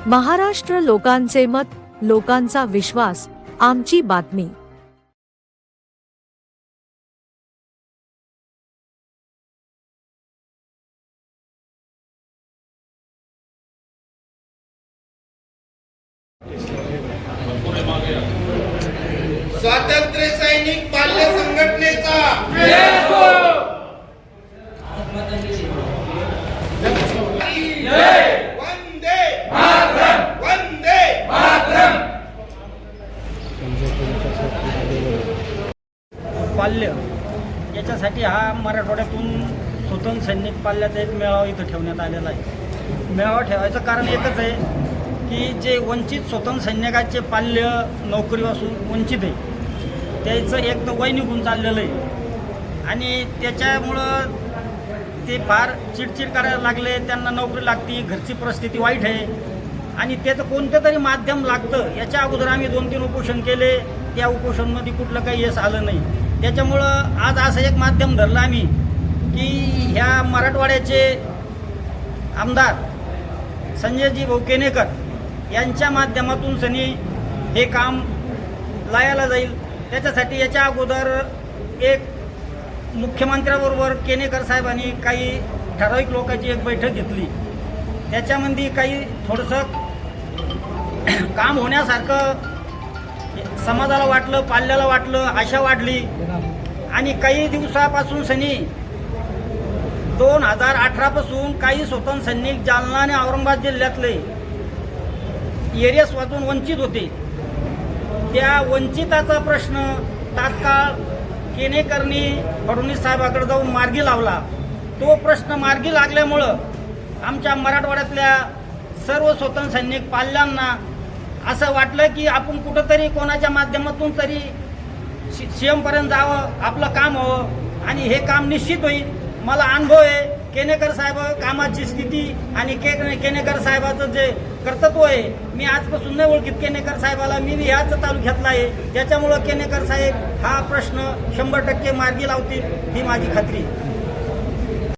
महाराष्ट्र लोकांचे मत, लोकांचा विश्वास, आमची बातमी। स्वातंत्र्य सैनिक बाल्य संघटनेचा वंदे मातरम, वंदे मातरम। पाल्य याच्यासाठी हा मराठवाड्यातून स्वतंत्र सैनिक पाल्याचा एक मेळावा इथं ठेवण्यात आलेला आहे। मेळावा ठेवायचं कारण एकच आहे की जे वंचित स्वतंत्र सैनिकाचे पाल्य नोकरीपासून वंचित आहे त्याचं एक तर वय निघून चाललेलं आहे आणि त्याच्यामुळं ते फार चिडचिड करायला लागले। त्यांना नोकरी लागती, घरची परिस्थिती वाईट आहे आणि त्याचं कोणतं तरी माध्यम लागतं। याच्या अगोदर आम्ही 2-3 उपोषण केले, त्या उपोषणमध्ये कुठलं काही यश आलं नाही। त्याच्यामुळं आज असं एक माध्यम धरलं आम्ही की ह्या मराठवाड्याचे आमदार संजयजी भाऊ केनेकर यांच्या माध्यमातून सनी हे काम लायाला जाईल। त्याच्यासाठी याच्या अगोदर एक मुख्यमंत्र्याबरोबर केनेकर साहेबांनी काही ठराविक लोकांची एक बैठक घेतली। त्याच्यामध्ये काही थोडंसं काम होण्यासारखं समाजाला वाटलं, पाल्याला वाटलं, आशा वाढली आणि काही दिवसापासून सनी 2018 पासून काही स्वतंत्र सैनिक जालना आणि औरंगाबाद जिल्ह्यातले एरियास वाचून वंचित होते। त्या वंचिताचा प्रश्न तात्काळ केनेकरनी फडणवीस साहेबांकडे जाऊन मार्गी लावला। तो प्रश्न मार्गी लागल्यामुळं आमच्या मराठवाड्यातल्या सर्व स्वतंत्र सैनिक पाल्यांना असं वाटलं की आपण कुठंतरी कोणाच्या माध्यमातून तरी सीएमपर्यंत जावं, आपलं काम व्हावं आणि हे काम निश्चित होईल। मला अनुभव आहे केनेकर साहेब कामाची स्थिती आणि केनेकर साहेबाचं जे कर्तृत्व आहे, मी आजपासून नाही ओळखीत केनेकर साहेबाला, मी ह्याच तालुक्यातला आहे। त्याच्यामुळं केनेकर साहेब हा प्रश्न 100% मार्गी लावतील ही माझी खात्री आहे।